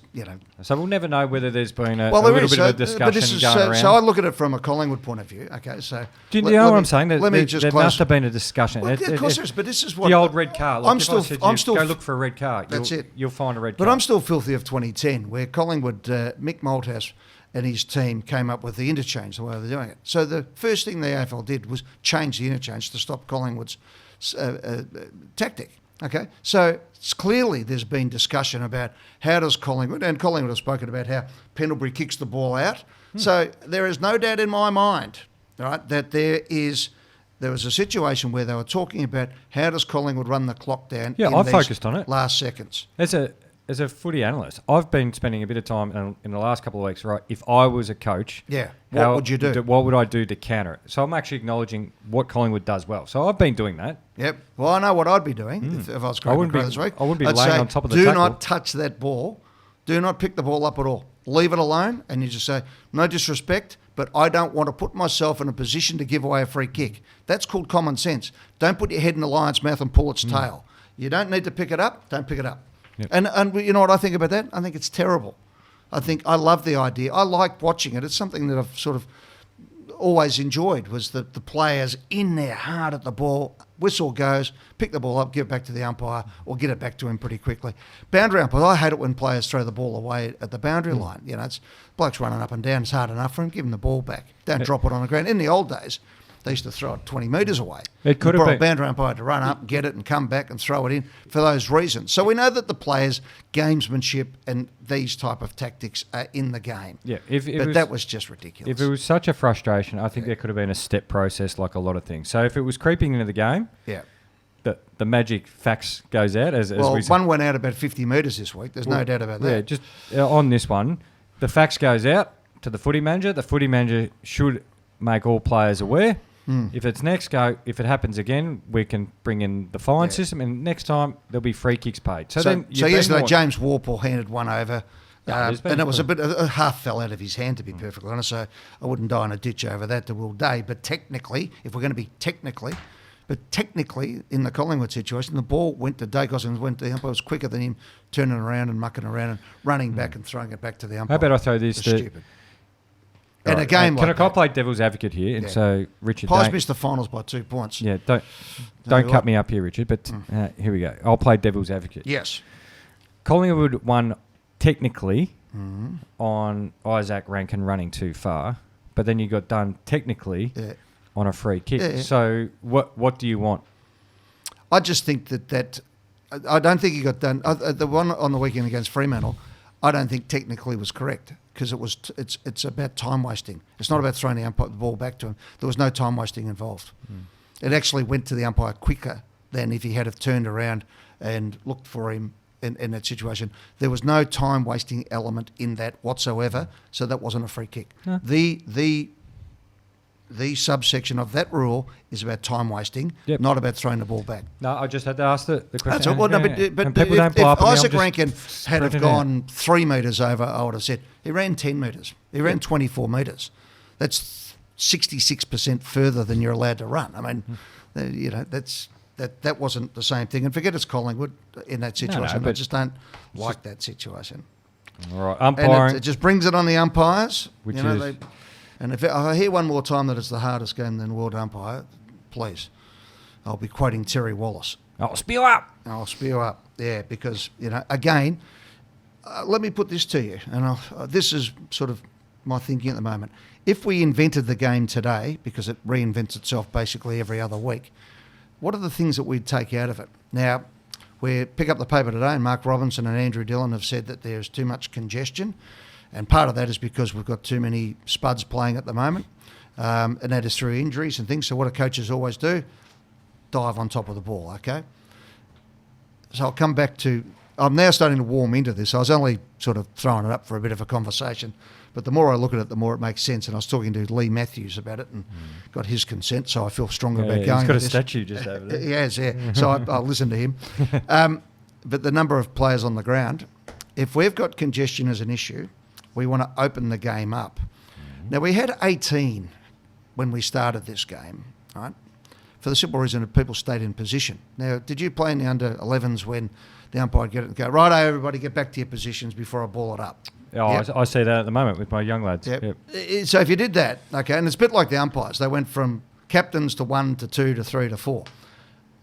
[SPEAKER 2] So we'll never know whether there's been a little bit of a discussion going around.
[SPEAKER 1] So I look at it from a Collingwood point of view. Okay, so...
[SPEAKER 2] Do you know what I'm saying? There must have been a discussion.
[SPEAKER 1] Well, of course there is, but this is what...
[SPEAKER 2] The old red car. Like
[SPEAKER 1] I'm still...
[SPEAKER 2] Go look for a red car.
[SPEAKER 1] That's it.
[SPEAKER 2] You'll find a red car.
[SPEAKER 1] But I'm still filthy of 2010, where Collingwood, Mick Malthouse and his team came up with the interchange, the way they're doing it. So the first thing the AFL did was change the interchange to stop Collingwood's tactic. Okay, so clearly there's been discussion about how does Collingwood, and Collingwood have spoken about how Pendlebury kicks the ball out. So there is no doubt in my mind, right, that there was a situation where they were talking about how does Collingwood run the clock down.
[SPEAKER 2] Yeah, I've focused on it.
[SPEAKER 1] Last seconds.
[SPEAKER 2] As a footy analyst, I've been spending a bit of time in the last couple of weeks, right? If I was a coach,
[SPEAKER 1] what would you do?
[SPEAKER 2] What would I do to counter it? So I'm actually acknowledging what Collingwood does well. So I've been doing that.
[SPEAKER 1] Yep. Well, I know what I'd be doing if I was Greg this week.
[SPEAKER 2] I wouldn't be laying on top of the tackle.
[SPEAKER 1] Do not touch that ball. Do not pick the ball up at all. Leave it alone, and you just say, no disrespect, but I don't want to put myself in a position to give away a free kick. That's called common sense. Don't put your head in the lion's mouth and pull its tail. You don't need to pick it up. Don't pick it up. Yep. And you know what I think about that? I think it's terrible. I love the idea. I like watching it. It's something that I've sort of always enjoyed, was the players in there hard at the ball, whistle goes, pick the ball up, give it back to the umpire or get it back to him pretty quickly. Boundary umpires, I hate it when players throw the ball away at the boundary line. It's blokes running up and down. It's hard enough for him. Give him the ball back. Don't drop it on the ground. In the old days, they used to throw it 20 metres away.
[SPEAKER 2] It could have been.
[SPEAKER 1] Boundary umpire to run up, get it, and come back and throw it in for those reasons. So we know that the players' gamesmanship and these type of tactics are in the game.
[SPEAKER 2] Yeah,
[SPEAKER 1] that was just ridiculous.
[SPEAKER 2] If it was such a frustration, I think there could have been a step process like a lot of things. So if it was creeping into the game, the magic fax goes out.
[SPEAKER 1] One went out about 50 metres this week. There's no doubt about that.
[SPEAKER 2] Yeah, just on this one, the fax goes out to the footy manager. The footy manager should make all players aware. If it's next go, if it happens again, we can bring in the fine system, and next time there'll be free kicks paid. So
[SPEAKER 1] yesterday, James Warple handed one over, and it was a half fell out of his hand, to be perfectly honest. So I wouldn't die in a ditch over that to Will Day. But technically, if we're going to be technically in the Collingwood situation, the ball went to Dacos and the umpire was quicker than him, turning around and mucking around and running back and throwing it back to the umpire.
[SPEAKER 2] How about I throw this to...
[SPEAKER 1] Stupid. And a game
[SPEAKER 2] like I play devil's advocate here? And so, Richard...
[SPEAKER 1] Pies missed the finals by 2 points.
[SPEAKER 2] Yeah, don't cut me up here, Richard, but here we go. I'll play devil's advocate.
[SPEAKER 1] Yes.
[SPEAKER 2] Collingwood won technically on Isaac Rankin running too far, but then you got done technically on a free kick. Yeah. So what do you want?
[SPEAKER 1] I just think that I don't think he got done. The one on the weekend against Fremantle, I don't think technically was correct, because it's about time wasting. It's not about throwing the ball back to him. There was no time wasting involved. It actually went to the umpire quicker than if he had have turned around and looked for him in that situation. There was no time wasting element in that whatsoever, so that wasn't a free kick.
[SPEAKER 2] No.
[SPEAKER 1] The subsection of that rule is about time wasting, not about throwing the ball back.
[SPEAKER 2] No, I just had to ask the question.
[SPEAKER 1] That's all. Well, no, but if Isaac Rankin had have gone 3 metres over, I would have said he ran 10 metres. He ran 24 metres. That's 66% further than you're allowed to run. I mean, that wasn't the same thing. And forget it's Collingwood in that situation.
[SPEAKER 2] No,
[SPEAKER 1] I just don't like that situation.
[SPEAKER 2] All right, umpiring.
[SPEAKER 1] And it just brings it on the umpires. And if I hear one more time that it's the hardest game in the world to umpire, please, I'll be quoting Terry Wallace.
[SPEAKER 2] I'll spew up.
[SPEAKER 1] Yeah, because, again, let me put this to you, and this is sort of my thinking at the moment. If we invented the game today, because it reinvents itself basically every other week, what are the things that we'd take out of it? Now, we pick up the paper today, and Mark Robinson and Andrew Dillon have said that there's too much congestion. And part of that is because we've got too many spuds playing at the moment, and that is through injuries and things. So what do coaches always do? Dive on top of the ball, okay? So I'll come back to... I'm now starting to warm into this. I was only sort of throwing it up for a bit of a conversation, but the more I look at it, the more it makes sense. And I was talking to Lee Matthews about it and got his consent, so I feel stronger about going.
[SPEAKER 2] He's got a statue just over there.
[SPEAKER 1] He has, yeah. So I'll listen to him. But the number of players on the ground, if we've got congestion as an issue... we want to open the game up. Now, we had 18 when we started this game, right? For the simple reason that people stayed in position. Now, did you play in the under-11s when the umpire would get it and go, righto, everybody get back to your positions before I ball it up?
[SPEAKER 2] Yeah, I see that at the moment with my young lads.
[SPEAKER 1] Yep. So if you did that, okay, and it's a bit like the umpires. They went from captains to 1 to 2 to 3 to 4.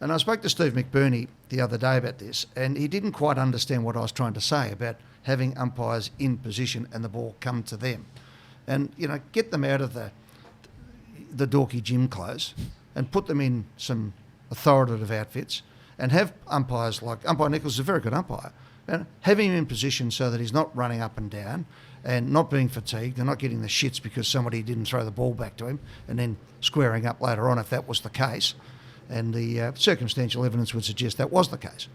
[SPEAKER 1] And I spoke to Steve McBurney the other day about this, and he didn't quite understand what I was trying to say about having umpires in position and the ball come to them. And, get them out of the dorky gym clothes and put them in some authoritative outfits and have umpires like... Umpire Nichols is a very good umpire. And have him in position so that he's not running up and down and not being fatigued and not getting the shits because somebody didn't throw the ball back to him and then squaring up later on if that was the case. And the circumstantial evidence would suggest that was the case.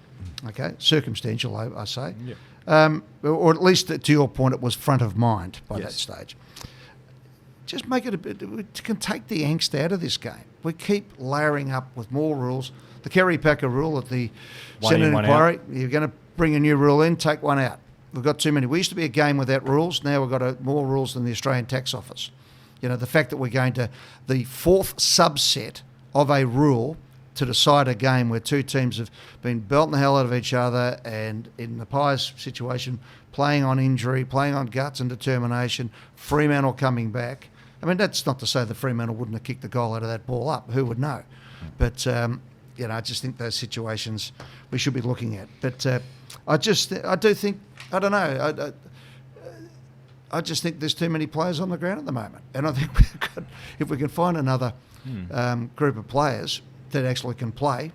[SPEAKER 1] Okay, circumstantial, I say. Yeah. Or at least, to your point, it was front of mind by that stage. Just make it a bit... It can take the angst out of this game. We keep layering up with more rules. The Kerry Packer rule at the Senate inquiry, you're going to bring a new rule in, take one out. We've got too many. We used to be a game without rules. Now we've got more rules than the Australian Tax Office. The fact that we're going to the fourth subset of a rule to decide a game where two teams have been belting the hell out of each other and in the Pies situation, playing on injury, playing on guts and determination, Fremantle coming back. I mean, that's not to say that Fremantle wouldn't have kicked the goal out of that ball up. Who would know? But, I just think those situations we should be looking at. But I just think there's too many players on the ground at the moment. And I think if we can find another group of players that actually can play,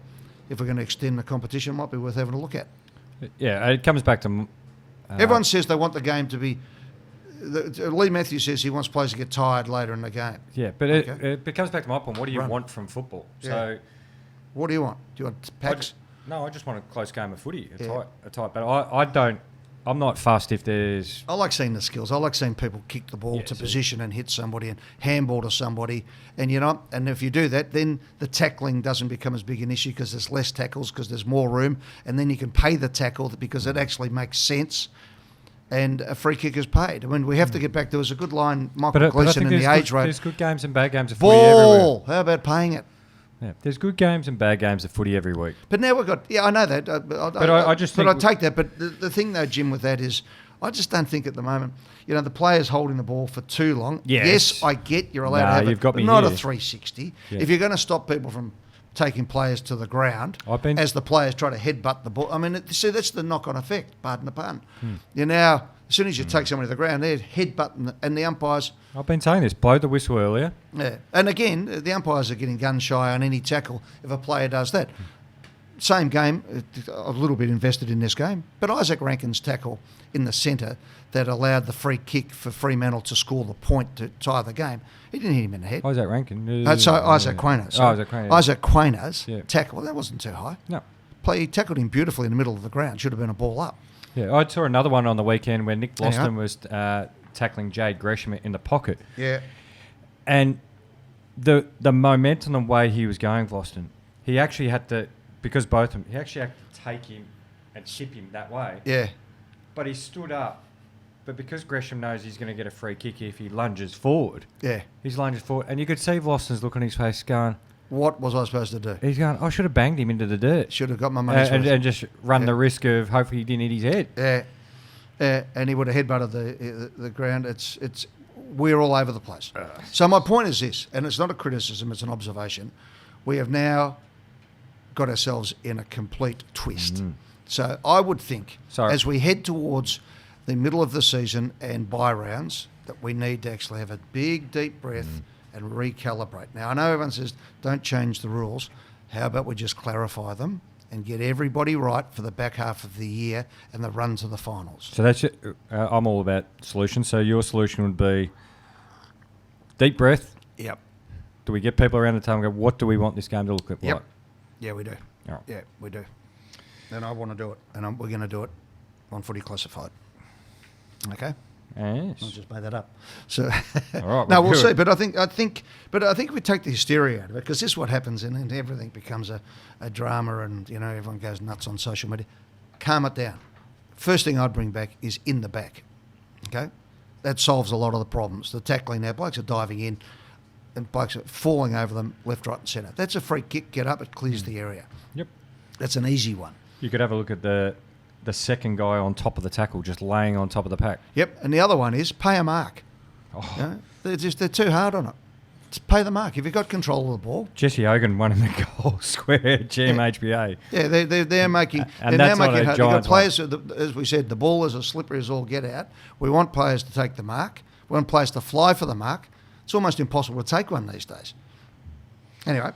[SPEAKER 1] if we're going to extend the competition, it might be worth having a look at.
[SPEAKER 2] Yeah, it comes back to...
[SPEAKER 1] everyone says they want the game to be... Lee Matthews says he wants players to get tired later in the game.
[SPEAKER 2] Yeah, but it comes back to my point. What do you want from football?
[SPEAKER 1] Yeah.
[SPEAKER 2] So,
[SPEAKER 1] what do you want? Do you want packs?
[SPEAKER 2] I just want a close game of footy, a tight. But I don't... I'm not fussed if there's...
[SPEAKER 1] I like seeing the skills. I like seeing people kick the ball to position and hit somebody and handball to somebody. And and if you do that, then the tackling doesn't become as big an issue because there's less tackles because there's more room. And then you can pay the tackle because it actually makes sense. And a free kick is paid. I mean, we have to get back. There was a good line, Michael Gleeson in the age rate.
[SPEAKER 2] There's good games and bad games of footy everywhere.
[SPEAKER 1] How about paying it?
[SPEAKER 2] Yeah, there's good games and bad games of footy every week.
[SPEAKER 1] But now we've got... Yeah, I know that. I take that. But the thing, though, Jim, with that is I just don't think at the moment, the players holding the ball for too long. Yes, I get you're allowed to have it, but not a 360. Yeah. If you're going to stop people from taking players to the ground as the players try to headbutt the ball, I mean, see, that's the knock-on effect, pardon the pun. Now, as soon as you take somebody to the ground, they're headbutting, and the umpires...
[SPEAKER 2] I've been saying this, blow the whistle earlier.
[SPEAKER 1] Yeah, and again, the umpires are getting gun-shy on any tackle if a player does that. Same game, a little bit invested in this game, but Isaac Rankin's tackle in the centre that allowed the free kick for Fremantle to score the point to tie the game, he didn't hit him in the head.
[SPEAKER 2] Isaac Rankin?
[SPEAKER 1] Isaac Quainer.
[SPEAKER 2] Isaac Quainer.
[SPEAKER 1] Isaac Quainer's tackle, that wasn't too high.
[SPEAKER 2] No.
[SPEAKER 1] He tackled him beautifully in the middle of the ground. Should have been a ball up.
[SPEAKER 2] Yeah, I saw another one on the weekend where Nick Bloston was tackling Jade Gresham in the pocket.
[SPEAKER 1] Yeah.
[SPEAKER 2] And the momentum and way he was going, Bloston, he actually had to, because both of them, he actually had to take him and chip him that way.
[SPEAKER 1] Yeah.
[SPEAKER 2] But he stood up. But because Gresham knows he's going to get a free kick if he lunges forward.
[SPEAKER 1] Yeah.
[SPEAKER 2] He's lunges forward. And you could see Bloston's look on his face going,
[SPEAKER 1] what was I supposed to do?
[SPEAKER 2] He's going, I should have banged him into the dirt.
[SPEAKER 1] Should have got my money's worth.
[SPEAKER 2] And just run the risk of hopefully he didn't hit his head.
[SPEAKER 1] Yeah. And he would have headbutted the ground. We're all over the place. So my point is this, and it's not a criticism, it's an observation. We have now got ourselves in a complete twist. Mm. So I would think, as we head towards the middle of the season and bye rounds, that we need to actually have a big, deep breath and recalibrate. Now, I know everyone says, don't change the rules. How about we just clarify them and get everybody right for the back half of the year and the run to the finals?
[SPEAKER 2] So that's it. I'm all about solutions. So your solution would be deep breath.
[SPEAKER 1] Yep.
[SPEAKER 2] Do we get people around the table and go, what do we want this game to look like?
[SPEAKER 1] Yep. Yeah, we do.
[SPEAKER 2] All right.
[SPEAKER 1] Yeah, we do. And I want to do it. And we're going to do it on Footy Classified. Okay?
[SPEAKER 2] Yes.
[SPEAKER 1] I just made that up. So,
[SPEAKER 2] all right,
[SPEAKER 1] no, we'll see. But I think if we take the hysteria out of it, because this is what happens, and everything becomes a drama, and everyone goes nuts on social media. Calm it down. First thing I'd bring back is in the back. Okay, that solves a lot of the problems. The tackling now, blokes are diving in, and blokes are falling over them left, right, and centre. That's a free kick. Get up, it clears the area.
[SPEAKER 2] Yep, that's
[SPEAKER 1] an easy one.
[SPEAKER 2] You could have a look at the second guy on top of the tackle, just laying on top of the pack.
[SPEAKER 1] Yep, and the other one is pay a mark. Oh. They're too hard on it. Just pay the mark. If you've got control of the ball.
[SPEAKER 2] Jesse Hogan won in the goal square GMHBA.
[SPEAKER 1] Yeah, they're making.
[SPEAKER 2] And that's not a Giants. You've got
[SPEAKER 1] players, as we said, the ball is as slippery as all get out. We want players to take the mark. We want players to fly for the mark. It's almost impossible to take one these days. Anyway.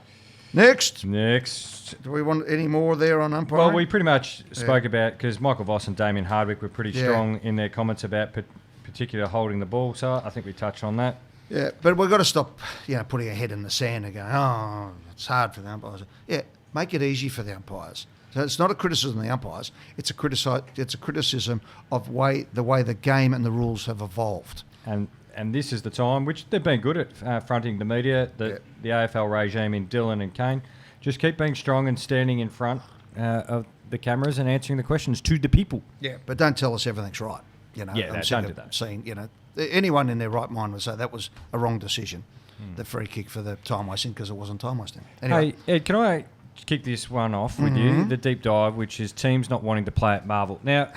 [SPEAKER 1] Next. Do we want any more there on umpiring?
[SPEAKER 2] Well, we pretty much spoke about, because Michael Voss and Damien Hardwick were pretty strong in their comments about particular holding the ball, so I think we touched on that.
[SPEAKER 1] Yeah, but we've got to stop, putting our head in the sand and going, oh, it's hard for the umpires. Yeah, make it easy for the umpires. So it's not a criticism of the umpires. It's a criticism of the way the game and the rules have evolved.
[SPEAKER 2] And this is the time, which they've been good at fronting the media, the AFL regime in Dylan and Kane. Just keep being strong and standing in front of the cameras and answering the questions to the people.
[SPEAKER 1] Yeah, but don't tell us everything's right.
[SPEAKER 2] Don't do that.
[SPEAKER 1] Seeing, anyone in their right mind would say that was a wrong decision, the free kick for the time wasting, because it wasn't time wasting. Anyway.
[SPEAKER 2] Hey, Ed, can I kick this one off with you? The deep dive, which is teams not wanting to play at Marvel. Now...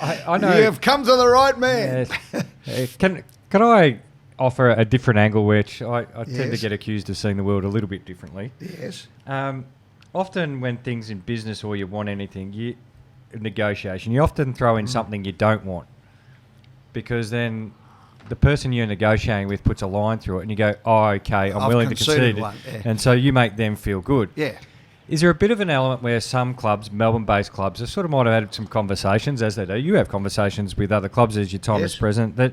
[SPEAKER 2] I know
[SPEAKER 1] you have come to the right man.
[SPEAKER 2] Can I offer a different angle, which I tend to get accused of seeing the world a little bit differently?
[SPEAKER 1] Yes.
[SPEAKER 2] Often when things in business or you want anything, negotiation, you often throw in something you don't want, because then the person you're negotiating with puts a line through it, and you go, "Oh, okay, I'm willing to concede," and so you make them feel good.
[SPEAKER 1] Yeah.
[SPEAKER 2] Is there a bit of an element where some clubs, Melbourne-based clubs, have sort of might have had some conversations, as they do? You have conversations with other clubs as your time as president, that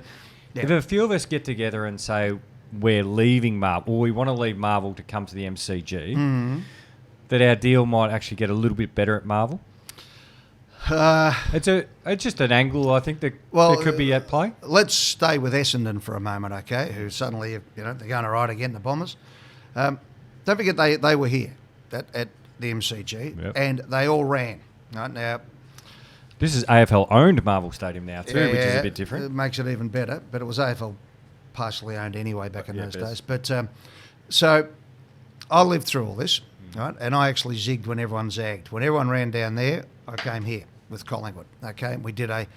[SPEAKER 2] if a few of us get together and say we're leaving Marvel, or we want to leave Marvel to come to the MCG, that our deal might actually get a little bit better at Marvel? It's just an angle I think that could be at play.
[SPEAKER 1] Let's stay with Essendon for a moment, okay? Who suddenly, they're going to ride again, the Bombers. Don't forget they were here at the MCG, and they all ran. Right now,
[SPEAKER 2] this is AFL-owned Marvel Stadium now too, which is a bit different.
[SPEAKER 1] It makes it even better, but it was AFL partially owned anyway back in those days. But so I lived through all this, right? And I actually zigged when everyone zagged. When everyone ran down there, I came here with Collingwood. Okay, and we did a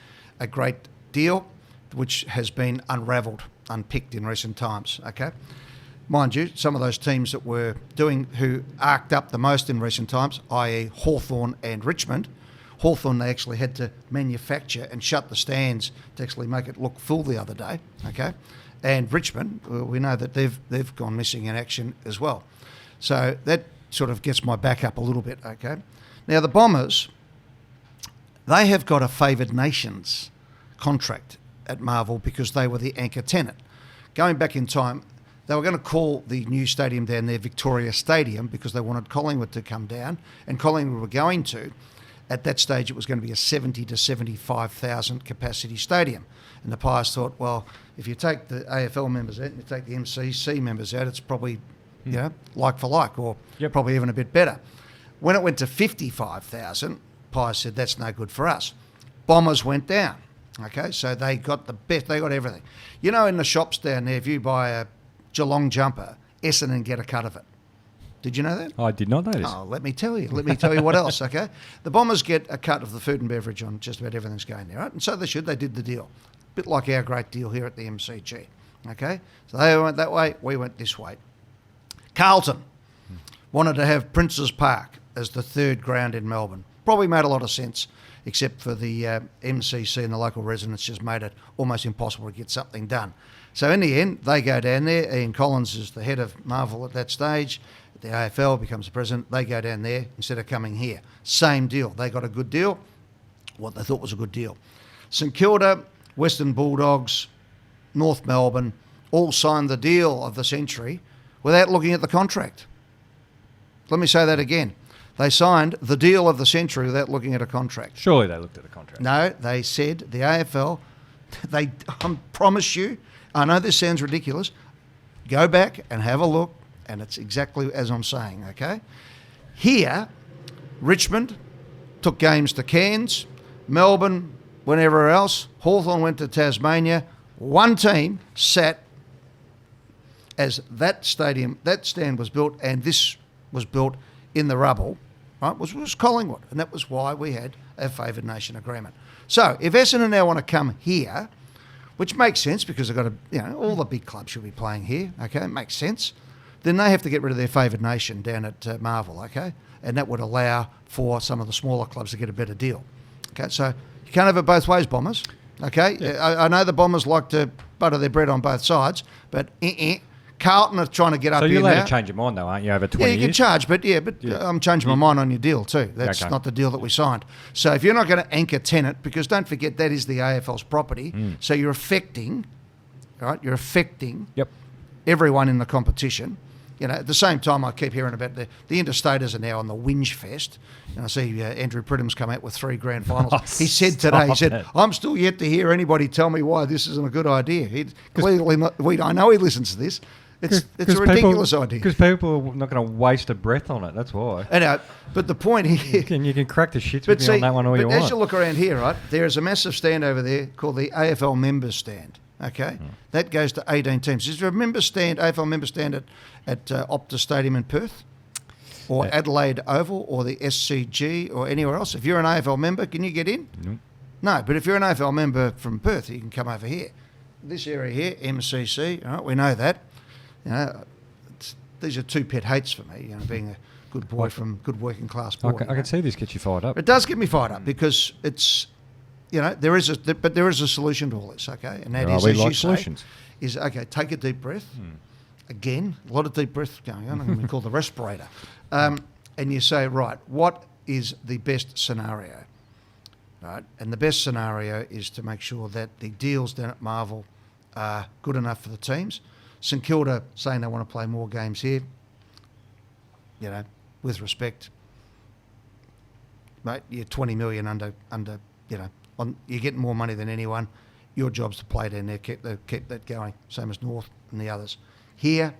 [SPEAKER 1] great deal, which has been unpicked in recent times. Okay. Mind you, some of those teams that were who arced up the most in recent times, i.e. Hawthorn and Richmond. Hawthorn, they actually had to manufacture and shut the stands to actually make it look full the other day, okay? And Richmond, we know that they've gone missing in action as well. So that sort of gets my back up a little bit, okay? Now the Bombers, they have got a favoured nations contract at Marvel because they were the anchor tenant. Going back in time, They were going to call the new stadium down there Victoria Stadium because they wanted Collingwood to come down, and Collingwood were going to. At that stage, it was going to be a 70 to 75,000 capacity stadium. And the Pies thought, well, if you take the AFL members out and you take the MCC members out, it's probably like for like, or probably even a bit better. When it went to 55,000, Pies said, that's no good for us. Bombers went down. Okay, so they got the best, they got everything. You know, in the shops down there, if you buy a Geelong jumper, Essendon get a cut of it. Did you know that?
[SPEAKER 2] I did not notice.
[SPEAKER 1] Oh, let me tell you. Let me tell you what else, okay? The Bombers get a cut of the food and beverage on just about everything's going there, right? And so they should. They did the deal. A bit like our great deal here at the MCG, okay? So they went that way, we went this way. Carlton wanted to have Princes Park as the third ground in Melbourne. Probably made a lot of sense, except for the MCC and the local residents just made it almost impossible to get something done. So in the end, they go down there. Ian Collins is the head of Marvel at that stage. The AFL becomes the president. They go down there instead of coming here. Same deal. They got a good deal, what they thought was a good deal. St Kilda, Western Bulldogs, North Melbourne all signed the deal of the century without looking at the contract. Let me say that again. They signed the deal of the century without looking at a contract.
[SPEAKER 2] Surely they looked at a contract.
[SPEAKER 1] No, they said, the AFL, I promise you, I know this sounds ridiculous, go back and have a look, and it's exactly as I'm saying, okay? Here, Richmond took games to Cairns, Melbourne went everywhere else, Hawthorn went to Tasmania. One team sat as that stand was built, and this was built in the rubble, right, was Collingwood, and that was why we had a favoured nation agreement. So if Essendon now want to come here, which makes sense because they've got all the big clubs should be playing here, okay, it makes sense, then they have to get rid of their favoured nation down at Marvel, okay, and that would allow for some of the smaller clubs to get a better deal. Okay, so you can't have it both ways, Bombers, okay? Yeah. I know the Bombers like to butter their bread on both sides, but Carlton are trying to get up here now.
[SPEAKER 2] So you're allowed to change your mind, though, aren't you, over 20 years?
[SPEAKER 1] Yeah, you can charge, but I'm changing my mind on your deal too. That's not the deal that we signed. So if you're not going to anchor tenant, because don't forget that is the AFL's property, so you're affecting, right? You're affecting everyone in the competition. You know, at the same time, I keep hearing about the interstaters are now on the whinge fest. And I see Andrew Pridham's come out with 3 grand finals. He said today, I'm still yet to hear anybody tell me why this isn't a good idea. I know he listens to this. It's a ridiculous idea.
[SPEAKER 2] Because people are not going to waste a breath on it. That's why.
[SPEAKER 1] But the point here...
[SPEAKER 2] You can crack the shits with me on that one all you want.
[SPEAKER 1] As you look around here, right, there is a massive stand over there called the AFL Members Stand. Okay? That goes to 18 teams. Is there a AFL member stand at Optus Stadium in Perth? Or Adelaide Oval or the SCG or anywhere else? If you're an AFL member, can you get in? No, but if you're an AFL member from Perth, you can come over here. This area here, MCC, all right, we know that. You know, these are 2 pet hates for me, being a good boy from good working class boy.
[SPEAKER 2] I can see this gets you fired up.
[SPEAKER 1] It does get me fired up because it's, there is a solution to all this, okay? And that is, as you say, is, okay, take a deep breath. Again, a lot of deep breath going on. I'm going to call the respirator. And you say, right, what is the best scenario? Right? And the best scenario is to make sure that the deals down at Marvel are good enough for the teams. St Kilda saying they want to play more games here, with respect, mate, you're 20 million under, you're getting more money than anyone. Your job's to play down there, keep that going, same as North and the others. Here,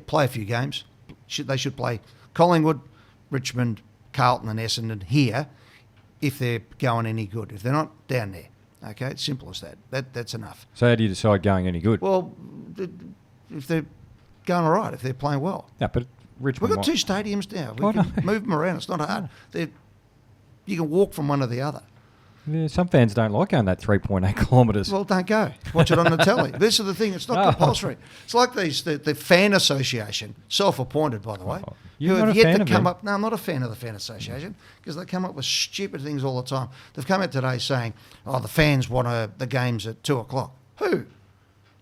[SPEAKER 1] play a few games. They should play Collingwood, Richmond, Carlton and Essendon here if they're going any good. If they're not, down there. Okay, it's simple as that. That's enough.
[SPEAKER 2] So how do you decide going any good?
[SPEAKER 1] Well, if they're going all right, if they're playing well.
[SPEAKER 2] Yeah, but Richmond...
[SPEAKER 1] We've got 2 stadiums now. We can move them around. It's not hard. You can walk from one to the other.
[SPEAKER 2] Yeah, some fans don't like going that 3.8 kilometres.
[SPEAKER 1] Well, don't go. Watch it on the telly. This is the thing. It's not compulsory. It's like the fan association, self-appointed, by the way.
[SPEAKER 2] You're not a fan of them?
[SPEAKER 1] No, I'm not a fan of the fan association because they come up with stupid things all the time. They've come out today saying, the fans want the games at 2 o'clock. Who?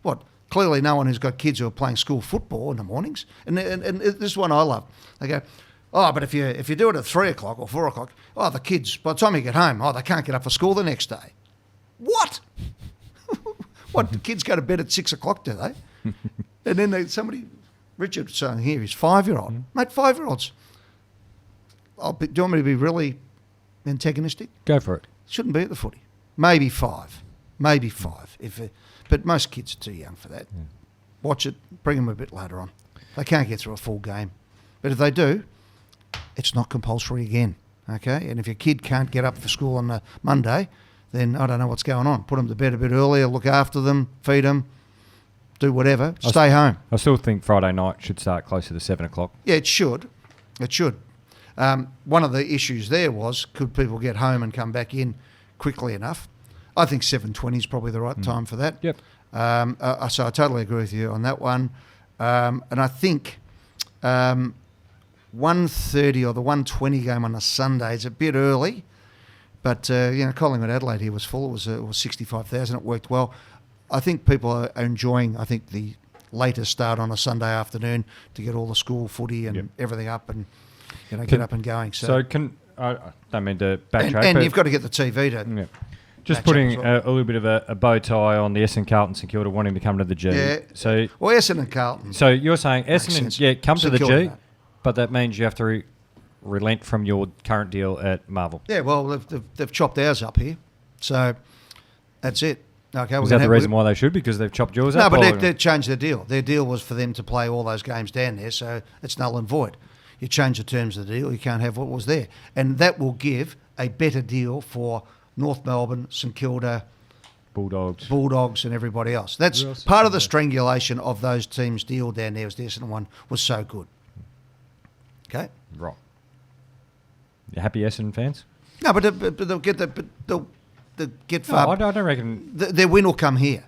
[SPEAKER 1] What? Clearly no one who's got kids who are playing school football in the mornings. And this is one I love. They go, but if you do it at 3 o'clock or 4 o'clock, the kids, by the time you get home, they can't get up for school the next day. What? What, the kids go to bed at 6 o'clock, do they? And then somebody, Richard was saying here, he's 5-year-old. Mate, 5-year-olds. Do you want me to be really antagonistic?
[SPEAKER 2] Go for it.
[SPEAKER 1] Shouldn't be at the footy. Maybe 5. But most kids are too young for that.
[SPEAKER 2] Yeah.
[SPEAKER 1] Watch it, bring them a bit later on. They can't get through a full game. But if they do, it's not compulsory again, okay? And if your kid can't get up for school on a Monday, then I don't know what's going on. Put them to bed a bit earlier, look after them, feed them, do whatever, stay home.
[SPEAKER 2] I still think Friday night should start closer to 7 o'clock.
[SPEAKER 1] Yeah, it should. It should. One of the issues there was, could people get home and come back in quickly enough? I think 7:20 is probably the right time for that.
[SPEAKER 2] Yep.
[SPEAKER 1] So I totally agree with you on that one. And I think 1:30 or the 1:20 game on a Sunday is a bit early. But, Collingwood Adelaide here was full. It was 65,000. It worked well. I think people are enjoying, the later start on a Sunday afternoon to get all the school footy and everything up and, get up and going.
[SPEAKER 2] I don't mean to backtrack.
[SPEAKER 1] And you've got to get the TV to...
[SPEAKER 2] Yeah. Just putting a little bit of a bow tie on the Essendon Carlton St Kilda wanting to come to the G.
[SPEAKER 1] Yeah.
[SPEAKER 2] So,
[SPEAKER 1] Essendon Carlton.
[SPEAKER 2] So you're saying Essendon, come to the G,
[SPEAKER 1] no.
[SPEAKER 2] but that means you have to relent from your current deal at Marvel.
[SPEAKER 1] Yeah, well, they've chopped ours up here. So that's it. Okay,
[SPEAKER 2] is that the reason why they should? Because they've chopped yours up?
[SPEAKER 1] No, but they've changed their deal. Their deal was for them to play all those games down there, so it's null and void. You change the terms of the deal, you can't have what was there. And that will give a better deal for North Melbourne, St Kilda, Bulldogs and everybody else. That's part of the strangulation of those teams' deal down there. Was the Essendon one was so good. Okay?
[SPEAKER 2] Right. You happy Essendon fans?
[SPEAKER 1] No, but they'll get that. But they'll get far.
[SPEAKER 2] No, I don't reckon.
[SPEAKER 1] Their win will come here,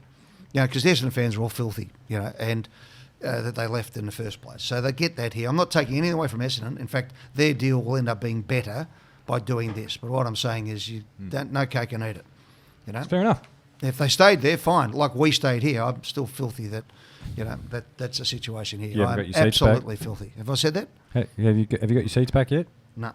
[SPEAKER 1] because the Essendon fans are all filthy, and that they left in the first place. So they get that here. I'm not taking anything away from Essendon. In fact, their deal will end up being better by doing this. But what I'm saying is, you don't no cake and eat it.
[SPEAKER 2] That's fair enough.
[SPEAKER 1] If they stayed there, fine. Like we stayed here, I'm still filthy. That's a situation here.
[SPEAKER 2] You haven't got your seats
[SPEAKER 1] absolutely
[SPEAKER 2] back?
[SPEAKER 1] Filthy. Have I said that?
[SPEAKER 2] Hey, have you got your seats back yet?
[SPEAKER 1] No.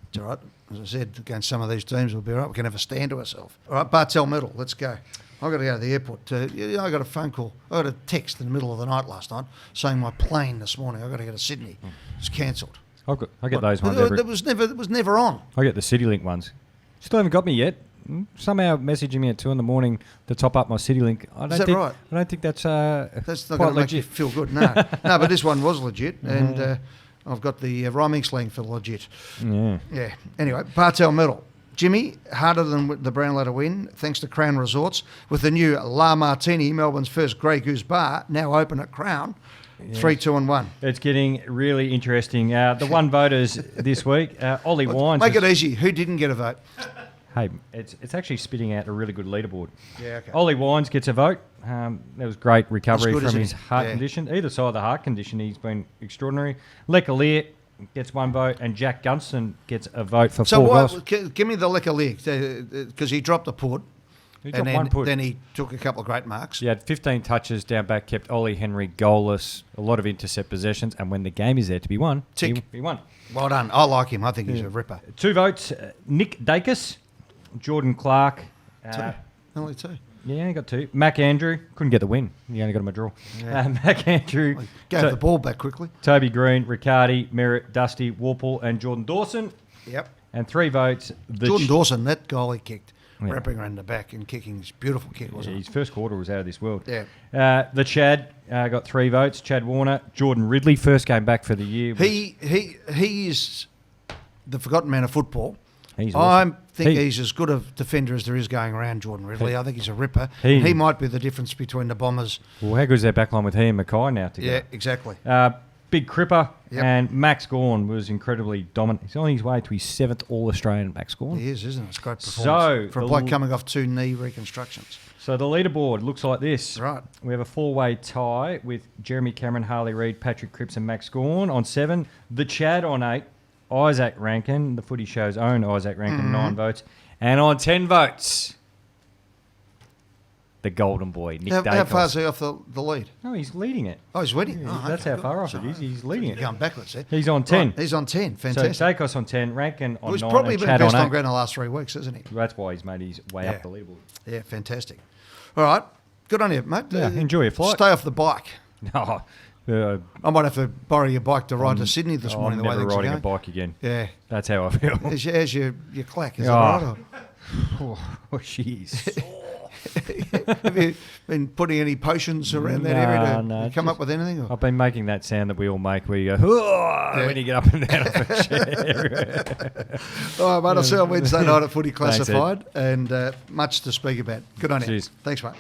[SPEAKER 1] It's all right. As I said, against some of these teams, we'll be all right. We can have a stand to ourselves. All right, Bartel Medal, let's go. I've got to go to the airport. I got a phone call. I got a text in the middle of the night last night saying my plane this morning, I've got to go to Sydney. It's cancelled.
[SPEAKER 2] I get those ones.
[SPEAKER 1] It was never on.
[SPEAKER 2] I get the CityLink ones. Still haven't got me yet. Somehow messaging me at 2 a.m. to top up my CityLink.
[SPEAKER 1] Is that right?
[SPEAKER 2] I don't think that's
[SPEAKER 1] not going to make you feel good. No, no. But this one was legit, and I've got the rhyming slang for legit.
[SPEAKER 2] Yeah.
[SPEAKER 1] Yeah. Anyway, Bartel Medal. Jimmy, harder than the Brownlow win, thanks to Crown Resorts, with the new La Martini, Melbourne's first Grey Goose bar, now open at Crown. Yes. 3, 2 and 1.
[SPEAKER 2] It's getting really interesting. The one voters this week, Ollie Wines.
[SPEAKER 1] Make it easy. Who didn't get a vote?
[SPEAKER 2] Hey, it's actually spitting out a really good leaderboard.
[SPEAKER 1] Yeah, okay.
[SPEAKER 2] Ollie Wines gets a vote. That was great recovery
[SPEAKER 1] good,
[SPEAKER 2] from his heart condition. Either side of the heart condition, he's been extraordinary. Lecalier gets 1 vote, and Jack Gunston gets a vote for 4 goals.
[SPEAKER 1] Give me the Lecalier, because he dropped a put. Then he took a couple of great marks.
[SPEAKER 2] He had 15 touches down back, kept Ollie Henry goalless, a lot of intercept possessions, and when the game is there to be won, he won.
[SPEAKER 1] Well done. I like him. I think he's a ripper.
[SPEAKER 2] 2 votes, Nick Dacus, Jordan Clark.
[SPEAKER 1] 2. Only 2.
[SPEAKER 2] Yeah, he got 2. Mac Andrew, couldn't get the win. He only got him a draw.
[SPEAKER 1] Yeah.
[SPEAKER 2] Mac Andrew.
[SPEAKER 1] Gave the ball back quickly.
[SPEAKER 2] Toby Green, Riccardi, Merritt, Dusty, Warple, and Jordan Dawson.
[SPEAKER 1] Yep.
[SPEAKER 2] And 3 votes.
[SPEAKER 1] Jordan Dawson, that goal he kicked. Yeah. Wrapping around the back and kicking his beautiful kick, wasn't it?
[SPEAKER 2] His first quarter was out of this world.
[SPEAKER 1] Yeah.
[SPEAKER 2] The Chad got 3 votes. Chad Warner, Jordan Ridley, first game back for the year.
[SPEAKER 1] He is the forgotten man of football.
[SPEAKER 2] He's awesome.
[SPEAKER 1] I think he's as good a defender as there is going around, Jordan Ridley. I think he's a ripper. He might be the difference between the Bombers.
[SPEAKER 2] Well, how good is their backline with he and McGuire now together?
[SPEAKER 1] Yeah, exactly.
[SPEAKER 2] Big Cripper, and Max Gawn was incredibly dominant. He's on his way to his 7th All-Australian, Max Gawn.
[SPEAKER 1] He is, isn't it? It's a great performance for a bloke coming off 2 knee reconstructions.
[SPEAKER 2] So the leaderboard looks like this.
[SPEAKER 1] Right.
[SPEAKER 2] We have a 4-way tie with Jeremy Cameron, Harley Reid, Patrick Cripps and Max Gawn on 7. The Chad on 8. Isaac Rankin, the Footy Show's own Isaac Rankin, 9 votes. And on 10 votes, the golden boy, Nick Dacos.
[SPEAKER 1] How far is he off the lead?
[SPEAKER 2] No, he's leading it.
[SPEAKER 1] Oh, he's leading?
[SPEAKER 2] That's how far off it is. He's leading it.
[SPEAKER 1] Going backwards there.
[SPEAKER 2] He's on 10.
[SPEAKER 1] Right, he's on 10. Fantastic.
[SPEAKER 2] So Dacos on 10, Rankin on 9,
[SPEAKER 1] he's probably
[SPEAKER 2] and
[SPEAKER 1] been
[SPEAKER 2] Chad
[SPEAKER 1] best
[SPEAKER 2] on 8.
[SPEAKER 1] on ground the last 3 weeks, isn't he?
[SPEAKER 2] That's why he's made his way up the leaderboard.
[SPEAKER 1] Yeah, fantastic. All right. Good on you, mate.
[SPEAKER 2] Yeah, enjoy your flight.
[SPEAKER 1] Stay off the bike.
[SPEAKER 2] No.
[SPEAKER 1] I might have to borrow your bike to ride to Sydney this morning.
[SPEAKER 2] I'm
[SPEAKER 1] the way
[SPEAKER 2] never
[SPEAKER 1] things are
[SPEAKER 2] riding a
[SPEAKER 1] going.
[SPEAKER 2] bike again.
[SPEAKER 1] Yeah.
[SPEAKER 2] That's how I feel.
[SPEAKER 1] As your clack, is that right?
[SPEAKER 2] Oh, jeez.
[SPEAKER 1] Have you been putting any potions around that area to come up with anything? Or?
[SPEAKER 2] I've been making that sound that we all make where you go, when you get up and down off a chair.
[SPEAKER 1] All right, mate. I'll see you on Wednesday night at Footy Classified, and much to speak about. Good on you.
[SPEAKER 2] Cheers.
[SPEAKER 1] Thanks, mate.